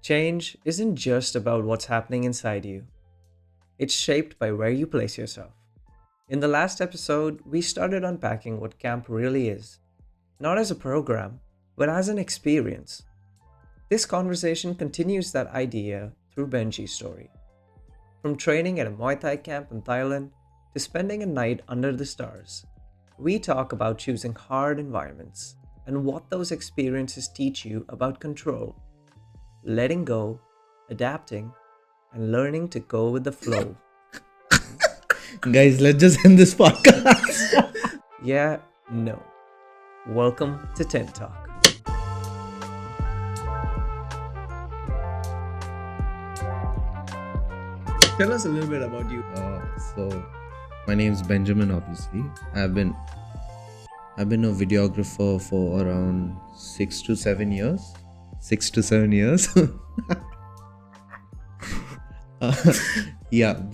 Change isn't just about what's happening inside you, it's shaped by where you place yourself. In the last episode, we started unpacking what camp really is, not as a program, but as an experience. This conversation continues that idea through Benji's story. From training at a Muay Thai camp in Thailand to spending a night under the stars, we talk about choosing hard environments and what those experiences teach you about control, letting go, adapting, and learning to go with the flow. Guys, let's just end this podcast. Yeah, no. Welcome to Tent Talk. Tell us a little bit about you. So, my name is Benjamin. Obviously, I've been a videographer for around 6 to 7 years. 6 to 7 years. I've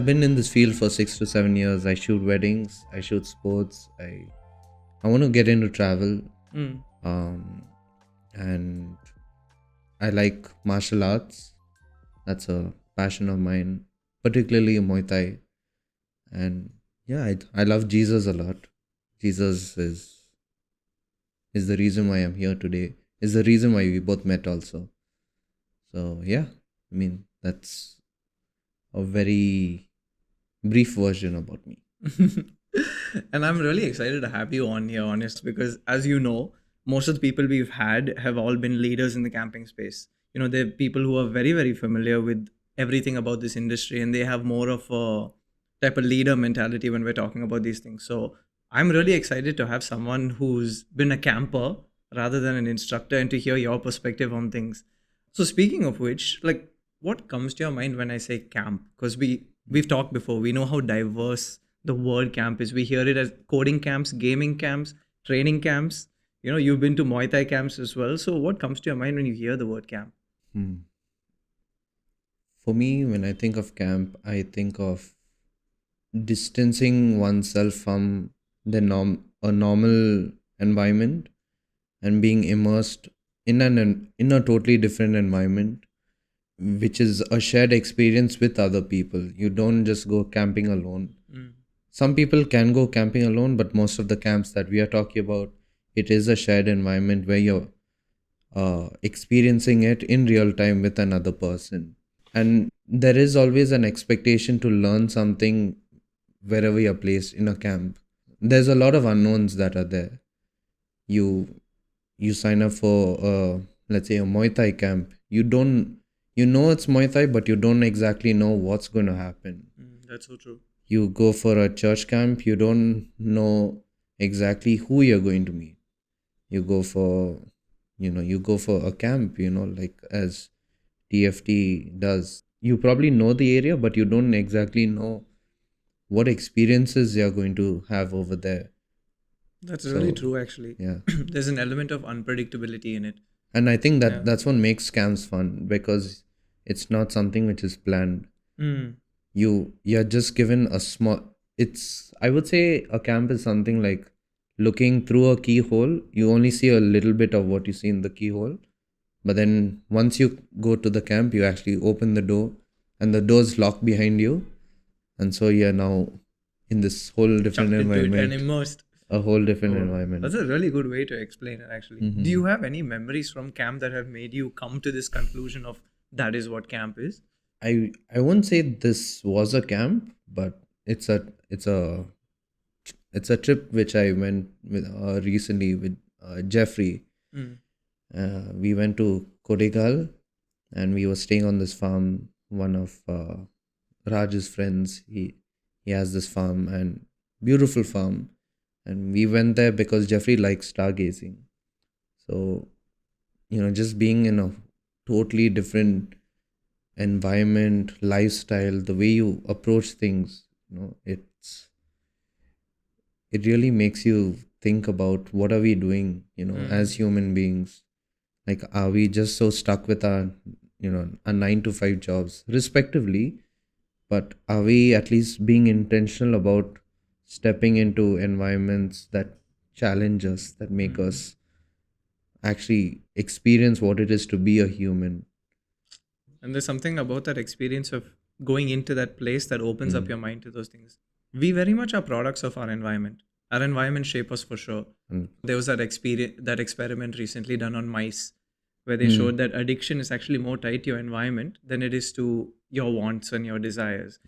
been in this field for 6 to 7 years. I shoot weddings. I shoot sports. I want to get into travel. And I like martial arts. That's a passion of mine, particularly Muay Thai. And yeah, I love Jesus a lot. Jesus is the reason why I'm here today. Is the reason why we both met also. So yeah, I mean, that's a very brief version about me. And I'm really excited to have you on here, honest, because as you know, most of the people we've had have all been leaders in the camping space. You know, they're people who are very, very familiar with everything about this industry, and they have more of a type of leader mentality when we're talking about these things. So I'm really excited to have someone who's been a camper rather than an instructor and to hear your perspective on things. So speaking of which, like, what comes to your mind when I say camp? Because we've talked before. We know how diverse the word camp is. We hear it as coding camps, gaming camps, training camps. You know, you've been to Muay Thai camps as well. So what comes to your mind when you hear the word camp? For me, when I think of camp, I think of distancing oneself from a normal environment and being immersed in a totally different environment, which is a shared experience with other people. You don't just go camping alone. Some people can go camping alone, but most of the camps that we are talking about, it is a shared environment where you're experiencing it in real time with another person. And there is always an expectation to learn something wherever you're placed in a camp. There's a lot of unknowns that are there. You sign up for let's say a Muay Thai camp. You know it's Muay Thai, but you don't exactly know what's going to happen. That's so true. You go for a church camp, you don't know exactly who you're going to meet. You go for a camp, like as TFT does. You probably know the area, but you don't exactly know what experiences you're going to have over there. That's really true, actually. Yeah. There's an element of unpredictability in it. And I think that's what makes camps fun, because it's not something which is planned. You're just given a small, I would say a camp is something like looking through a keyhole. You only see a little bit of what you see in the keyhole, but then once you go to the camp, you actually open the door and the door's locked behind you, and so you're now in this whole different environment and immersed. A whole different environment. That's a really good way to explain it, actually. Do you have any memories from camp that have made you come to this conclusion of that is what camp is? I won't say this was a camp, but it's a trip which I went with recently with Jeffrey. We went to Kodegal, and we were staying on this farm. One of Raj's friends, he has this farm, and beautiful farm. And we went there because Jeffrey likes stargazing. So, just being in a totally different environment, lifestyle, the way you approach things, it really makes you think about what are we doing, as human beings. Like, are we just so stuck with our 9 to 5 jobs, respectively? But are we at least being intentional about stepping into environments that challenge us, that make us actually experience what it is to be a human. And there's something about that experience of going into that place that opens up your mind to those things. We very much are products of our environment. Our environment shape us for sure. There was that experiment recently done on mice, where they showed that addiction is actually more tied to your environment than it is to your wants and your desires.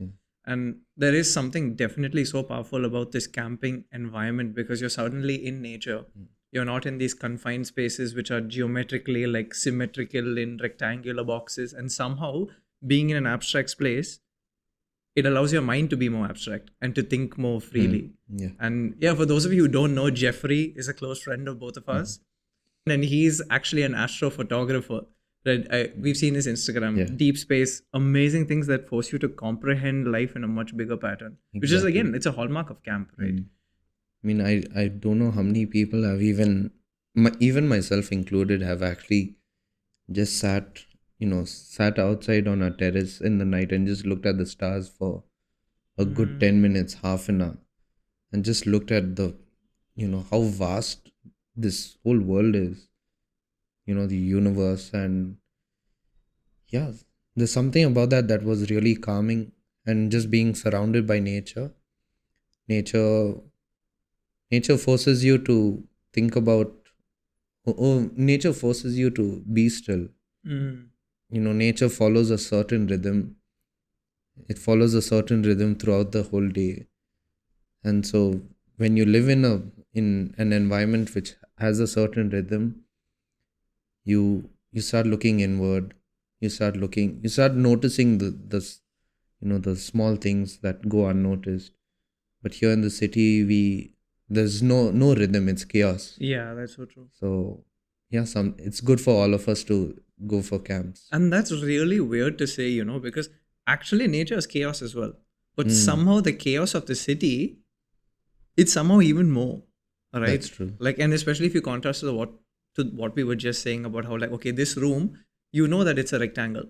And there is something definitely so powerful about this camping environment, because you're suddenly in nature. You're not in these confined spaces which are geometrically like symmetrical in rectangular boxes. And somehow being in an abstract place, it allows your mind to be more abstract and to think more freely. Yeah. And yeah, for those of you who don't know, Jeffrey is a close friend of both of us. And he's actually an astrophotographer. Right? We've seen his Instagram, deep space, amazing things that force you to comprehend life in a much bigger pattern, which is, again, it's a hallmark of camp, right? I mean, I don't know how many people have even myself included, have actually just sat outside on a terrace in the night and just looked at the stars for a good 10 minutes, half an hour, and just looked at the, how vast this whole world is, the universe. And yeah, there's something about that was really calming. And just being surrounded by nature forces you to think about, nature forces you to be still. Nature follows a certain rhythm. It follows a certain rhythm throughout the whole day. And so when you live in an environment which has a certain rhythm, you start looking inward. You start noticing the small things that go unnoticed. But here in the city, there's no rhythm. It's chaos. Yeah, that's so true. So yeah, it's good for all of us to go for camps. And that's really weird to say, because actually nature is chaos as well. But somehow the chaos of the city, it's somehow even more, right? That's true. Like, and especially if you contrast to what we were just saying about how, like, okay, this room, that it's a rectangle,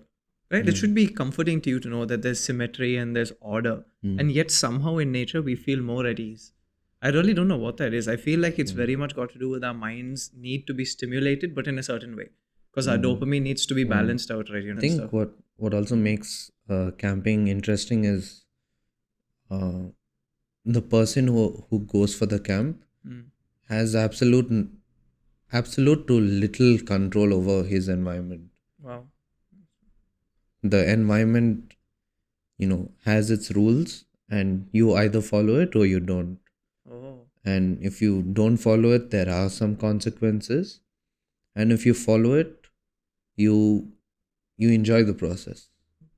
right? It should be comforting to you to know that there's symmetry and there's order. And yet somehow in nature we feel more at ease. I really don't know what that is. I feel like it's very much got to do with our minds need to be stimulated, but in a certain way, because our dopamine needs to be balanced out, right? I think what also makes camping interesting is the person who goes for the camp has absolute to little control over his environment. Wow. The environment, has its rules, and you either follow it or you don't. Oh. And if you don't follow it, there are some consequences. And if you follow it, you enjoy the process.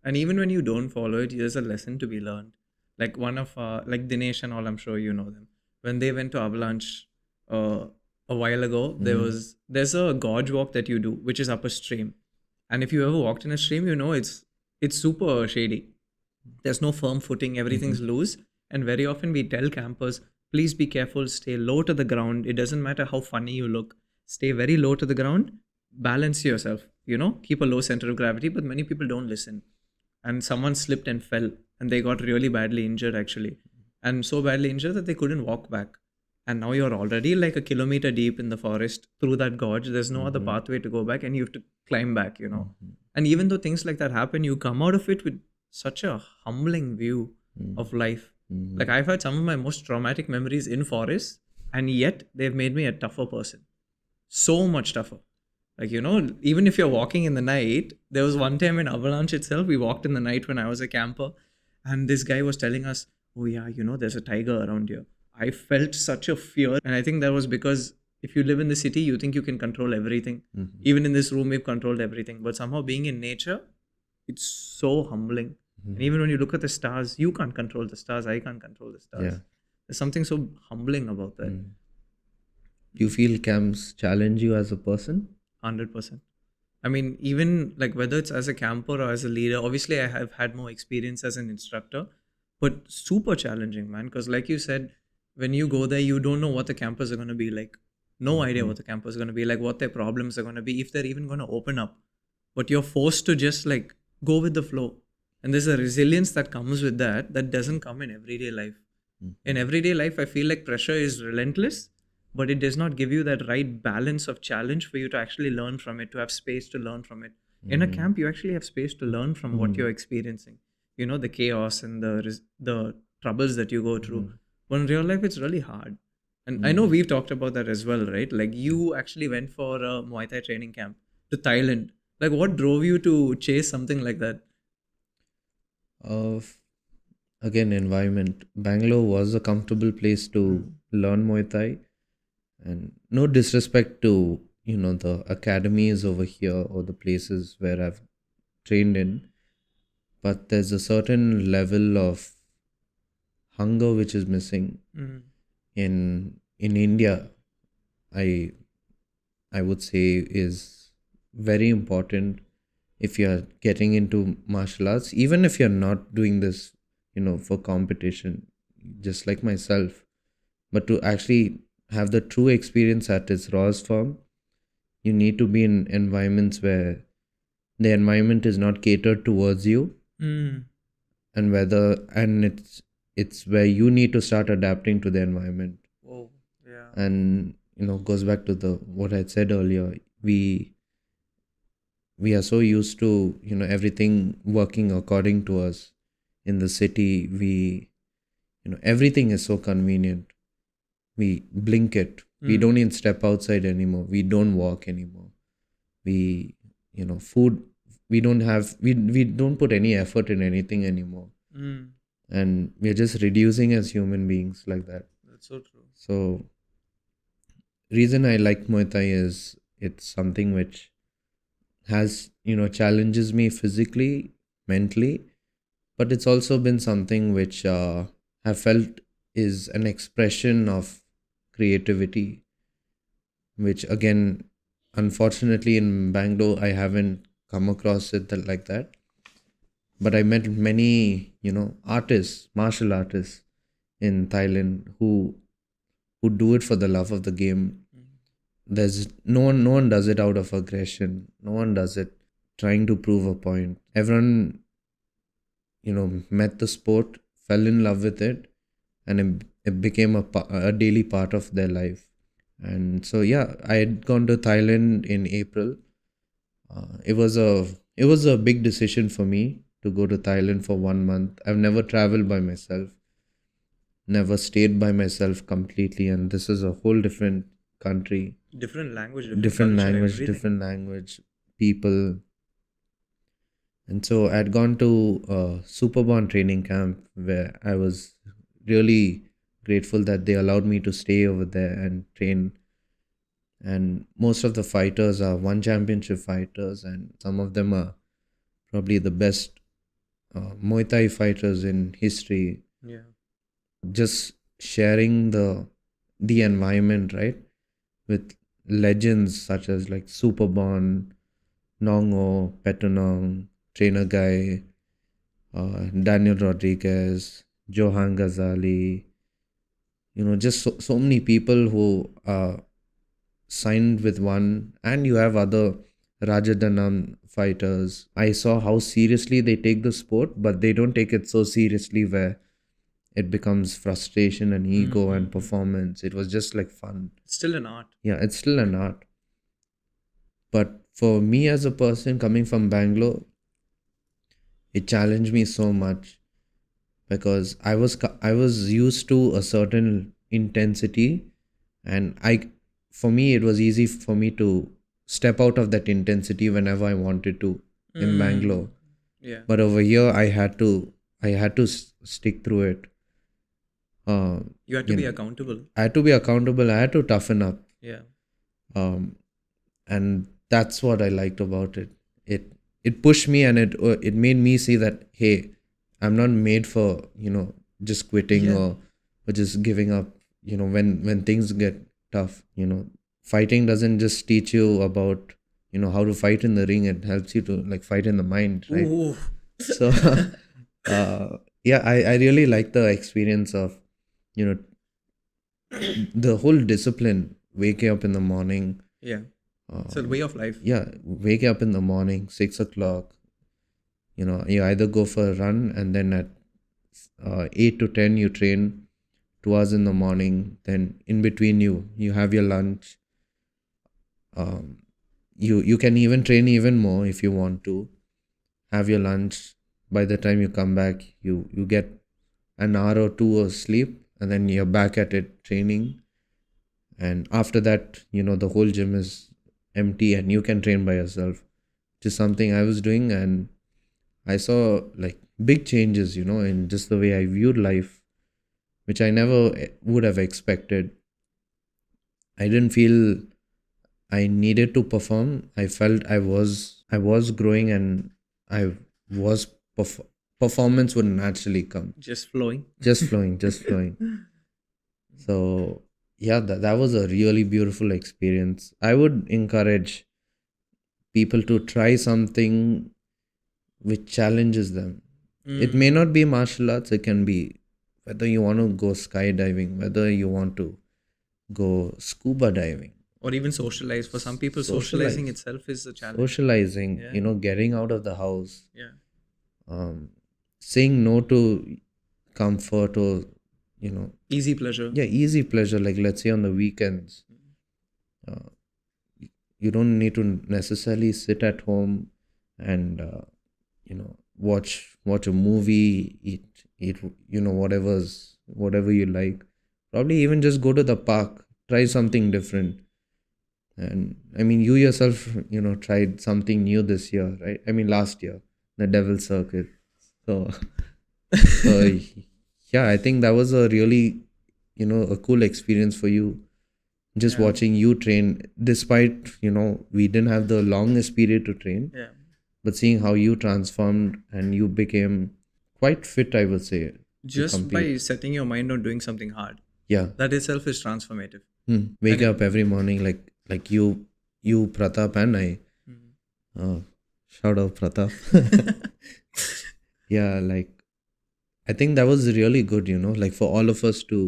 And even when you don't follow it, there's a lesson to be learned. Like one of like Dinesh and all, I'm sure you know them. When they went to Avalanche a while ago, there's a gorge walk that you do, which is up a stream. And if you ever walked in a stream, it's super shady. There's no firm footing, everything's loose. And very often we tell campers, please be careful, stay low to the ground. It doesn't matter how funny you look. Stay very low to the ground, balance yourself, keep a low center of gravity. But many people don't listen. And someone slipped and fell, and they got really badly injured actually. And so badly injured that they couldn't walk back. And now you're already like a kilometer deep in the forest through that gorge. There's no other pathway to go back, and you have to climb back, And even though things like that happen, you come out of it with such a humbling view of life. Like, I've had some of my most traumatic memories in forests, and yet they've made me a tougher person. So much tougher. Like, even if you're walking in the night, there was one time in Avalanche itself, we walked in the night when I was a camper, and this guy was telling us, oh yeah, there's a tiger around here. I felt such a fear. And I think that was because if you live in the city, you think you can control everything. Even in this room, we've controlled everything. But somehow being in nature, it's so humbling. And even when you look at the stars, you can't control the stars. I can't control the stars. Yeah. There's something so humbling about that. Do you feel camps challenge you as a person? 100%. I mean, even like whether it's as a camper or as a leader, obviously I have had more experience as an instructor, but super challenging, man. Because like you said, when you go there, you don't know what the campers are going to be like. No idea what the campers are going to be like, what their problems are going to be, if they're even going to open up. But you're forced to just like go with the flow. And there's a resilience that comes with that doesn't come in everyday life. In everyday life, I feel like pressure is relentless, but it does not give you that right balance of challenge for you to actually learn from it, to have space to learn from it. In a camp, you actually have space to learn from what you're experiencing. You know, the chaos and the troubles that you go through. But in real life, it's really hard. And I know we've talked about that as well, right? Like you actually went for a Muay Thai training camp to Thailand. Like what drove you to chase something like that? Of again, environment. Bangalore was a comfortable place to learn Muay Thai, and no disrespect to the academies over here or the places where I've trained in, but there's a certain level of hunger which is missing in India. I I would say is very important if you're getting into martial arts, even if you're not doing this, for competition, just like myself, but to actually have the true experience at its rawest form, you need to be in environments where the environment is not catered towards you, and it's where you need to start adapting to the environment. Oh, yeah. And goes back to the what I said earlier. We are so used to everything working according to us in the city. We everything is so convenient. We blink it. We don't even step outside anymore. We don't walk anymore. We food, we don't put any effort in anything anymore. And we're just reducing as human beings like that. That's so true. So reason I like Muay Thai is it's something which has challenges me physically, mentally, but it's also been something which I felt is an expression of creativity, which again, unfortunately in Bangalore I haven't come across it like that. But I met many artists, martial artists in Thailand who do it for the love of the game. There's no one does it out of aggression. No one does it trying to prove a point. Everyone met the sport, fell in love with it, and it became a daily part of their life. And so yeah, I had gone to Thailand in April. It was a big decision for me to go to Thailand for 1 month. I've never traveled by myself, never stayed by myself completely, and this is a whole different country, Different language, different culture, language, everything. different language, people. And so I'd gone to a Superborn training camp where I was really grateful that they allowed me to stay over there and train. And most of the fighters are one championship fighters, and some of them are probably the best Muay Thai fighters in history. Yeah. Just sharing the environment, right, with legends such as like Superborn, Nongo, Petanong, Trainer Guy, Daniel Rodriguez, Johan Ghazali, just so many people who are signed with one, and you have other Rajadanam fighters. I saw how seriously they take the sport, but they don't take it so seriously where it becomes frustration and ego and performance. It was just like fun. It's still an art. Yeah, it's still an art. But for me as a person coming from Bangalore, it challenged me so much because I was used to a certain intensity, and for me it was easy for me to step out of that intensity whenever I wanted to in Bangalore. Yeah. But over here I had to stick through it. You had to be accountable. I had to be accountable. I had to toughen up. Yeah. And that's what I liked about it. It pushed me, and it made me see that, hey, I'm not made for just quitting or just giving up. When things get tough, fighting doesn't just teach you about how to fight in the ring. It helps you to like fight in the mind, right? Ooh. So yeah, I really like the experience of the whole discipline. Waking up in the morning. Yeah. It's a way of life. Yeah, wake up in the morning, 6 o'clock. You either go for a run, and then at 8 to 10 you train. 2 hours in the morning. Then in between you have your lunch. You can even train even more if you want to. Have your lunch. By the time you come back, you get an hour or two of sleep, and then you're back at it training. And after that, the whole gym is empty and you can train by yourself, which is something I was doing. And I saw like big changes, in just the way I viewed life, which I never would have expected. I didn't feel I needed to perform. I felt I was growing, and I was performance would naturally come. Just flowing. Just flowing, just flowing. So yeah, that was a really beautiful experience. I would encourage people to try something which challenges them. It may not be martial arts. It can be whether you want to go skydiving, whether you want to go scuba diving, Or even socialize. For some people, socializing itself is a challenge. socializing, Yeah. getting out of the house, Yeah. saying no to comfort, or Easy pleasure. yeah, easy pleasure. Like let's say on the weekends, uh, you don't need to necessarily sit at home and watch a movie, eat whatever you like. Probably even just go to the park, try something different. And I mean, you yourself, tried something new this year, right? I mean, last year, the Devil Circuit. So, so yeah, I think that was a really, a cool experience for you. Just Yeah. watching you train, despite, we didn't have the longest period to train, Yeah. but seeing how you transformed and you became quite fit, I would say, to Just compete. by setting your mind on doing something hard, Yeah. that itself is transformative. Wake up every morning like you, Pratap, and I. Shout out Pratap. Yeah, like I think that was really good, like for all of us to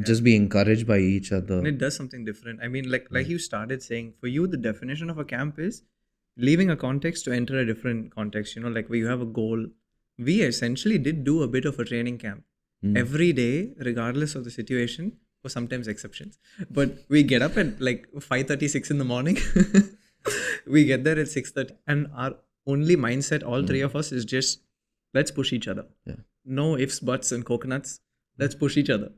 just be encouraged by each other. And it does something different. I mean, like you started saying, for you, the definition of a camp is leaving a context to enter a different context. Like where you have a goal. We essentially did do a bit of a training camp every day, regardless of the situation, or sometimes exceptions. But we get up at like 5:36 in the morning. We get there at 6:30, and our only mindset, all three of us, is just let's push each other. Yeah. No ifs, buts, and coconuts. Let's push each other.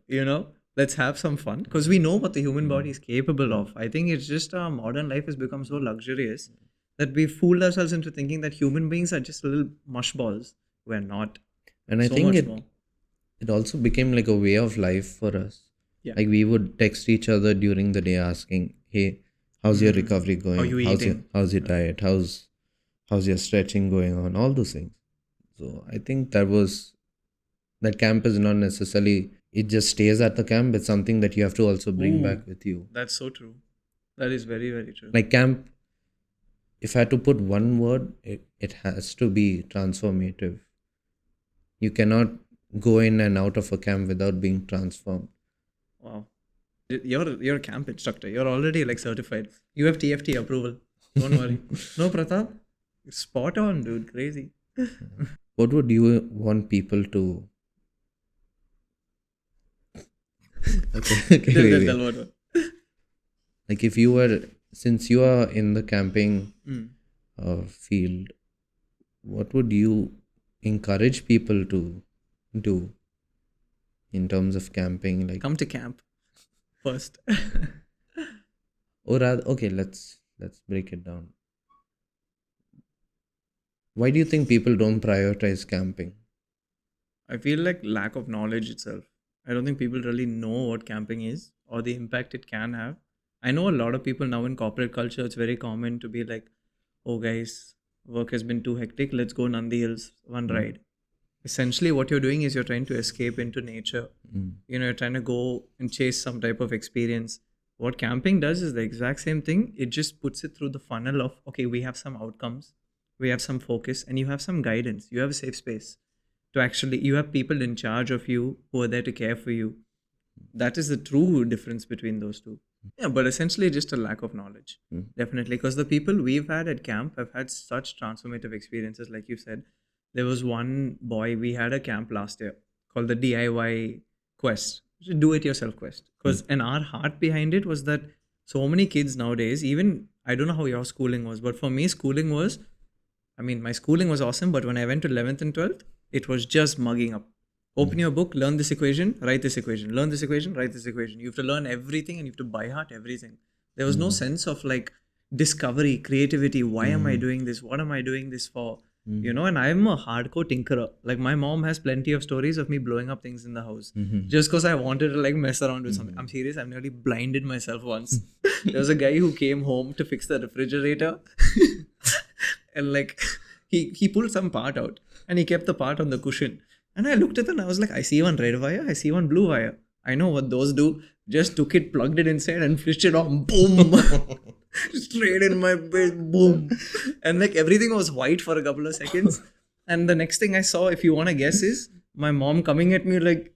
Let's have some fun because we know what the human body is capable of. I think it's just our modern life has become so luxurious that we fooled ourselves into thinking that human beings are just little mush balls. We're not. And I So think much it more. it also became like a way of life for us. Yeah. Like we would text each other during the day asking, "Hey, how's your recovery going? How you eating? How's your diet? How's your stretching going on?" All those things. So I think that camp is not necessarily, it just stays at the camp. It's something that you have to also bring Ooh. back with you. That's so true. That is very, very true. Like camp, if I had to put one word, it has to be transformative. You cannot go in and out of a camp without being transformed. Wow. You're a camp instructor. You're already like certified. You have TFT approval. Don't worry. No, Pratap. Spot on, dude. Crazy. What would you want people to? Okay, wait. Tell what. Like if you were, since you are in the camping field, what would you encourage people to do in terms of camping? Like, Come to camp first. or rather, okay, let's break it down. Why do you think people don't prioritize camping? I feel like lack of knowledge itself. I don't think people really know what camping is or the impact it can have. I know a lot of people now in corporate culture, it's very common to be like, oh, guys, work has been too hectic. Let's go Nandi Hills, one ride. Essentially, what you're doing is you're trying to escape into nature. You're trying to go and chase some type of experience. What camping does is the exact same thing. It just puts it through the funnel of, okay, we have some outcomes, we have some focus, and you have some guidance. You have a safe space to actually, you have people in charge of you who are there to care for you. That is the true difference between those two. Yeah, but essentially just a lack of knowledge. Definitely. Because the people we've had at camp have had such transformative experiences. Like you said, there was one boy, we had a camp last year called the DIY Quest. It's a do-it-yourself quest. Because and our heart behind it was that so many kids nowadays, even I don't know how your schooling was, but for me, schooling was, I mean, my schooling was awesome, but when I went to 11th and 12th, it was just mugging up. Open your book, learn this equation, write this equation, learn this equation, write this equation. You have to learn everything and you have to by heart everything. There was no sense of like discovery, creativity. Why am I doing this? What am I doing this for? You know, and I'm a hardcore tinkerer. Like my mom has plenty of stories of me blowing up things in the house just because I wanted to like mess around with something. I'm serious. I've nearly blinded myself once. There was a guy who came home to fix the refrigerator, and like he pulled some part out and he kept the part on the cushion. And I looked at it and I was like, I see one red wire, I see one blue wire. I know what those do. Just took it, plugged it inside, and flipped it on. Boom! Straight in my bed. Boom! And like everything was white for a couple of seconds. And the next thing I saw, if you want to guess, is my mom coming at me like,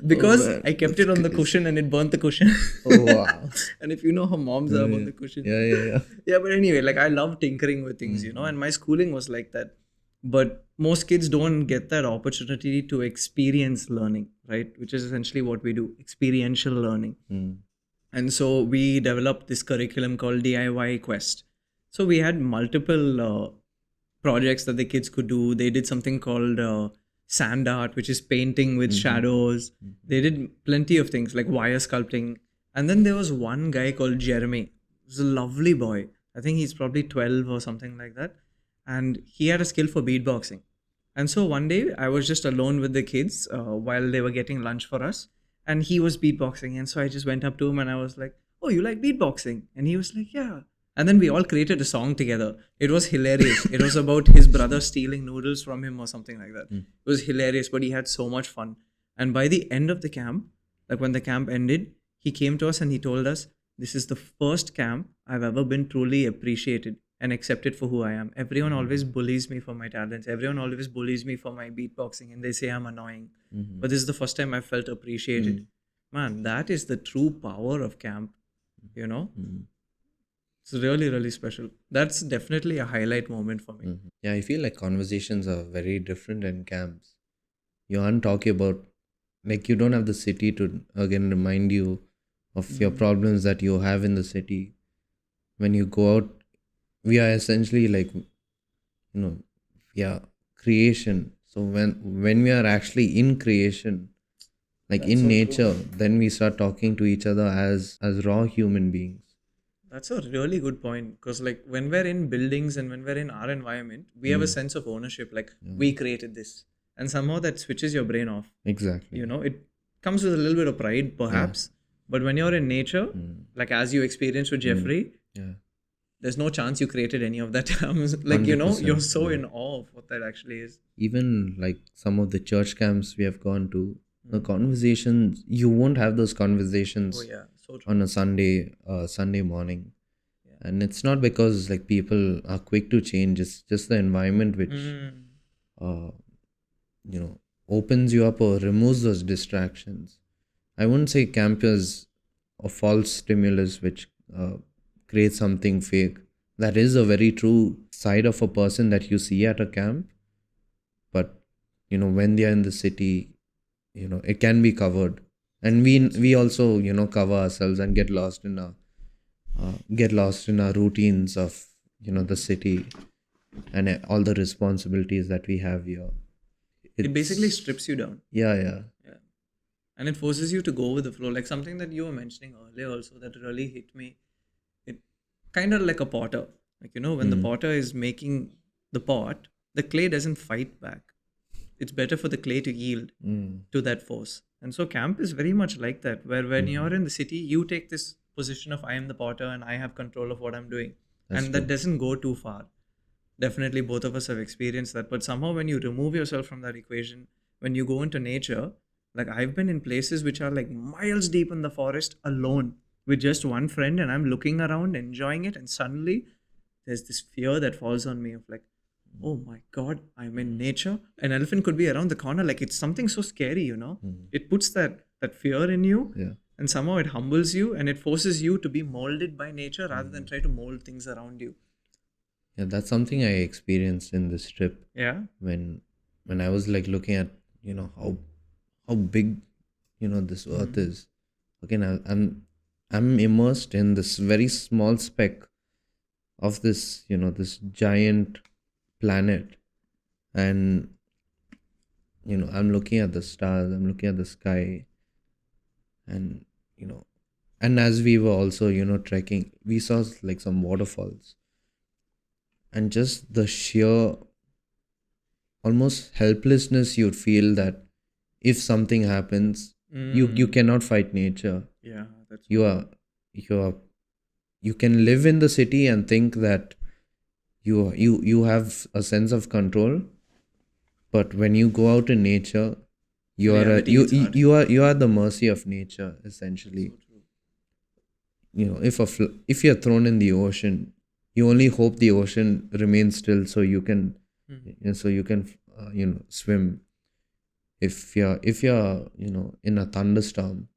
because I kept it on the cushion and it burnt the cushion. Oh wow. And if you know how moms are on the cushion. Yeah. Yeah, but anyway, like I love tinkering with things, you know, and my schooling was like that. But most kids don't get that opportunity to experience learning, right? Which is essentially what we do, experiential learning. And so we developed this curriculum called DIY Quest. So we had multiple projects that the kids could do. They did something called sand art, which is painting with shadows. They did plenty of things like wire sculpting. And then there was one guy called Jeremy. He was a lovely boy. I think he's probably 12 or something like that. And he had a skill for beatboxing. And so one day I was just alone with the kids while they were getting lunch for us. And he was beatboxing. And so I just went up to him and I was like, oh, you like beatboxing? And he was like, yeah. And then we all created a song together. It was hilarious. It was about his brother stealing noodles from him or something like that. It was hilarious, but he had so much fun. And by the end of the camp, like when the camp ended, he came to us and he told us, this is the first camp I've ever been truly appreciated and accepted for who I am. Everyone always bullies me for my talents. Everyone always bullies me for my beatboxing and they say I'm annoying. But this is the first time I felt appreciated. Man, that is the true power of camp, you know? It's really, really special. That's definitely a highlight moment for me. Yeah, I feel like conversations are very different in camps. You aren't talking about, like, you don't have the city to again remind you of your problems that you have in the city. When you go out, we are essentially like, creation. So when we are actually in creation, like in so nature, then we start talking to each other as raw human beings. That's a really good point, because like when we're in buildings and when we're in our environment, we have a sense of ownership, like we created this, and somehow that switches your brain off. Exactly. You know, it comes with a little bit of pride perhaps, but when you're in nature, like as you experienced with Jeffrey, there's no chance you created any of that. Like, you know, you're so in awe of what that actually is. Even like some of the church camps we have gone to, the conversations, you won't have those conversations on a Sunday morning. And it's not because like people are quick to change, it's just the environment which opens you up or removes those distractions. I wouldn't say camp is a false stimulus which creates something fake. That is a very true side of a person that you see at a camp, but when they are in the city, it can be covered, and we also cover ourselves and get lost in our routines of the city and all the responsibilities that we have here. It basically strips you down. Yeah. And it forces you to go with the flow, like something that you were mentioning earlier also that really hit me. It kind of like a potter, like when the potter is making the pot, the clay doesn't fight back. It's better for the clay to yield to that force. And so camp is very much like that, where when you're in the city, you take this position of I am the potter and I have control of what I'm doing. That doesn't go too far. Definitely both of us have experienced that. But somehow when you remove yourself from that equation, when you go into nature, like I've been in places which are like miles deep in the forest alone with just one friend, and I'm looking around, enjoying it, and suddenly there's this fear that falls on me of like, oh my God, I'm in nature. An elephant could be around the corner. Like it's something so scary, It puts that fear in you, and somehow it humbles you and it forces you to be molded by nature rather than try to mold things around you. Yeah, that's something I experienced in this trip. Yeah. When I was like looking at, how big this earth is. Okay, now I'm immersed in this very small speck of this, this giant planet. And I'm looking at the stars, I'm looking at the sky, and you know and as we were also trekking, we saw like some waterfalls, and just the sheer almost helplessness you'd feel that if something happens, you cannot fight nature. Yeah, that's you are you are you can live in the city and think that you have a sense of control, but when you go out in nature, you are reality you hits hard. you are the mercy of nature, essentially. So true. If you're thrown in the ocean, you only hope the ocean remains still so you can swim. If you're in a thunderstorm,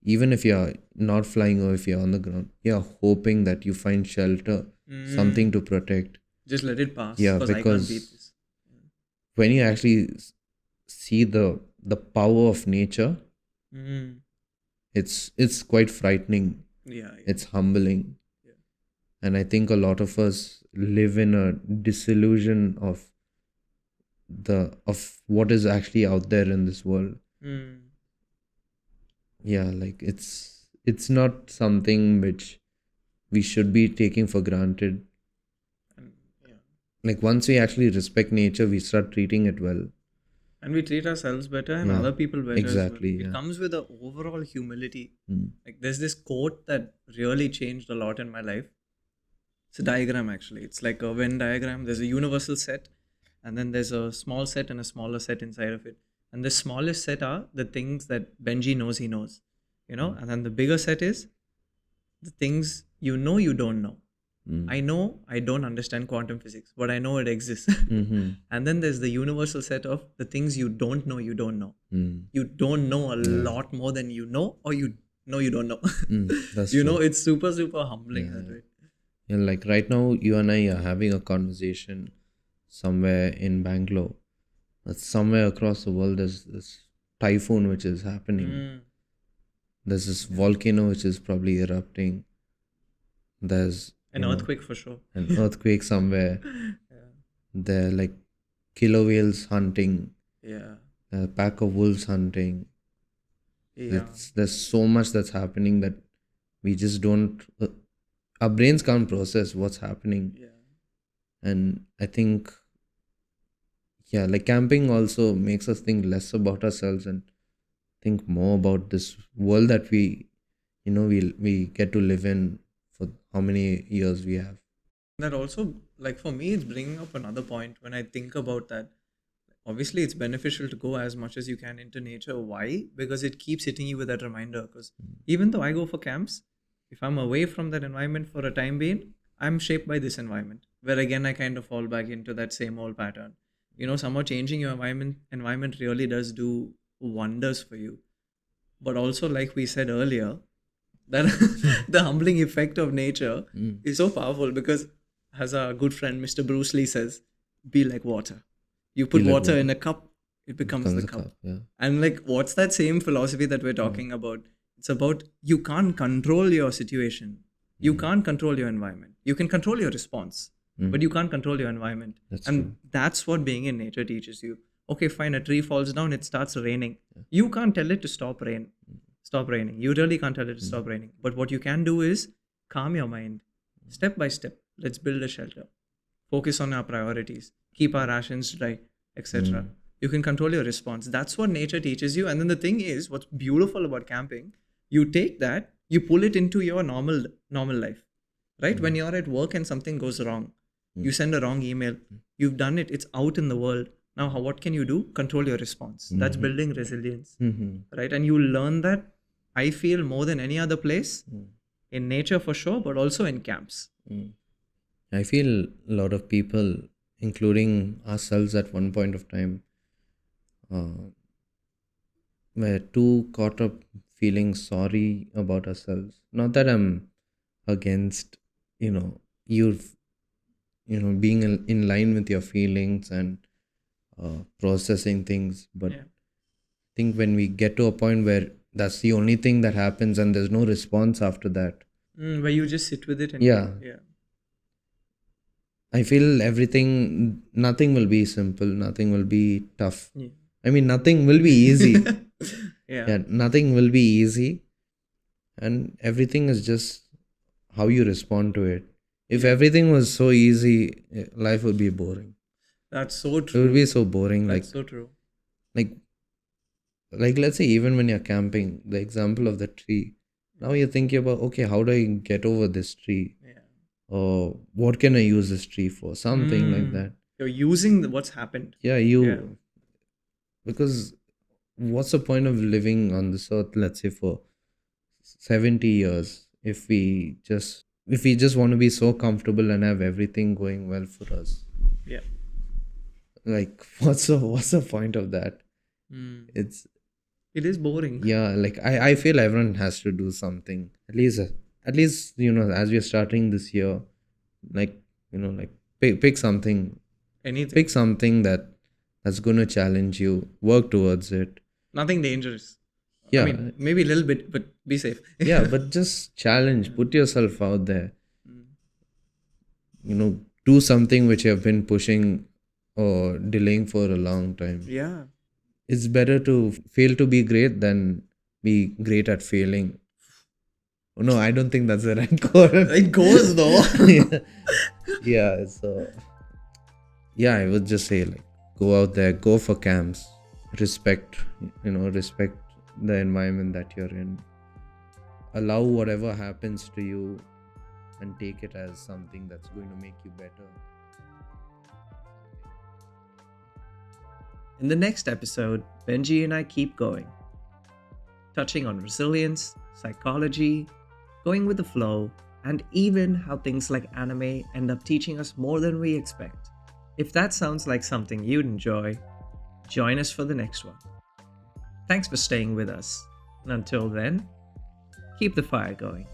even if you're not flying or if you're on the ground, you're hoping that you find shelter, something to protect. Just let it pass. Yeah, Because I can't beat because this. when you actually see the power of nature, it's quite frightening. Yeah. It's humbling. Yeah. And I think a lot of us live in a disillusion of what is actually out there in this world. Yeah, like it's not something which we should be taking for granted. Yeah. Like once we actually respect nature, we start treating it well. And we treat ourselves better and Yeah, other people better exactly, as well. yeah. It comes with an overall humility. Mm. Like there's this quote that really changed a lot in my life. It's a diagram actually. It's like a Venn diagram. There's a universal set, and then there's a small set and a smaller set inside of it. And the smallest set are the things that Benji knows he knows, and then the bigger set is the things you don't know. I know I don't understand quantum physics, but I know it exists. And then there's the universal set of the things you don't know you don't know. You don't know a lot more than you know, or you know you don't know. That's You true. know, it's super, super humbling that way. Yeah, like right now, you and I are having a conversation somewhere in Bangalore. But somewhere across the world, there's this typhoon which is happening. There's this volcano which is probably erupting. There's An earthquake for sure. an earthquake somewhere. There are like killer whales hunting. Yeah. A pack of wolves hunting. Yeah. There's so much that's happening that we just don't. Our brains can't process what's happening. Yeah. And I think, yeah, like camping also makes us think less about ourselves and think more about this world that we get to live in for how many years we have. That also, like for me, it's bringing up another point when I think about that. Obviously, it's beneficial to go as much as you can into nature. Why? Because it keeps hitting you with that reminder. Because even though I go for camps, if I'm away from that environment for a time being, I'm shaped by this environment. Where again, I kind of fall back into that same old pattern. Somehow changing your environment really does do wonders for you. But also, like we said earlier, that the humbling effect of nature is so powerful because, as our good friend Mr. Bruce Lee says, be like water. You put Be like water water. in a cup, it becomes the a cup. Yeah. And like, what's that same philosophy that we're talking about? It's about you can't control your situation. You can't control your environment. You can control your response, but you can't control your environment. That's and true. that's what being in nature teaches you. Okay, fine, a tree falls down, it starts raining. You can't tell it to stop raining. You really can't tell it to stop raining. But what you can do is calm your mind. Step by step, let's build a shelter. Focus on our priorities. Keep our rations dry, etc. You can control your response. That's what nature teaches you. And then the thing is, what's beautiful about camping, you take that, you pull it into your normal life. Right? When you're at work and something goes wrong, you send a wrong email. You've done it. It's out in the world. Now, what can you do? Control your response. That's building resilience. Right? And you learn that, I feel, more than any other place, in nature for sure, but also in camps. I feel a lot of people, including ourselves at one point of time, were too caught up feeling sorry about ourselves. Not that I'm against, you being in line with your feelings and processing things, but I think when we get to a point where that's the only thing that happens and there's no response after that, Where you just sit with it and Yeah. yeah. I feel nothing will be simple, nothing will be tough. Yeah. I mean, nothing will be easy. Yeah. Yeah, nothing will be easy. And everything is just how you respond to it. If everything was so easy, life would be boring. That's so It true. would be so boring. That's so true. Like let's say even when you're camping, the example of the tree. Now you're thinking about, okay, how do I get over this tree? Yeah. Or what can I use this tree for? Something like that. You're using what's happened. Yeah, because what's the point of living on this earth, let's say for 70 years, if we just want to be so comfortable and have everything going well for us? Yeah. Like, what's the point of that? It is boring. Yeah, like I feel everyone has to do something, at least as we're starting this year, like pick something Anything. that's going to challenge you, work towards it. Nothing dangerous. Yeah. I mean, maybe a little bit, but be safe. Yeah, but just challenge, put yourself out there. Do something which you have been pushing or delaying for a long time. Yeah. It's better to fail to be great than be great at failing. Oh, no, I don't think that's the right quote. It goes though. Yeah, so yeah, I would just say, like, go out there, go for camps, respect the environment that you're in, allow whatever happens to you and take it as something that's going to make you better. In the next episode, Benji and I keep going, touching on resilience, psychology, going with the flow, and even how things like anime end up teaching us more than we expect. If that sounds like something you'd enjoy, join us for the next one. Thanks for staying with us, and until then, keep the fire going.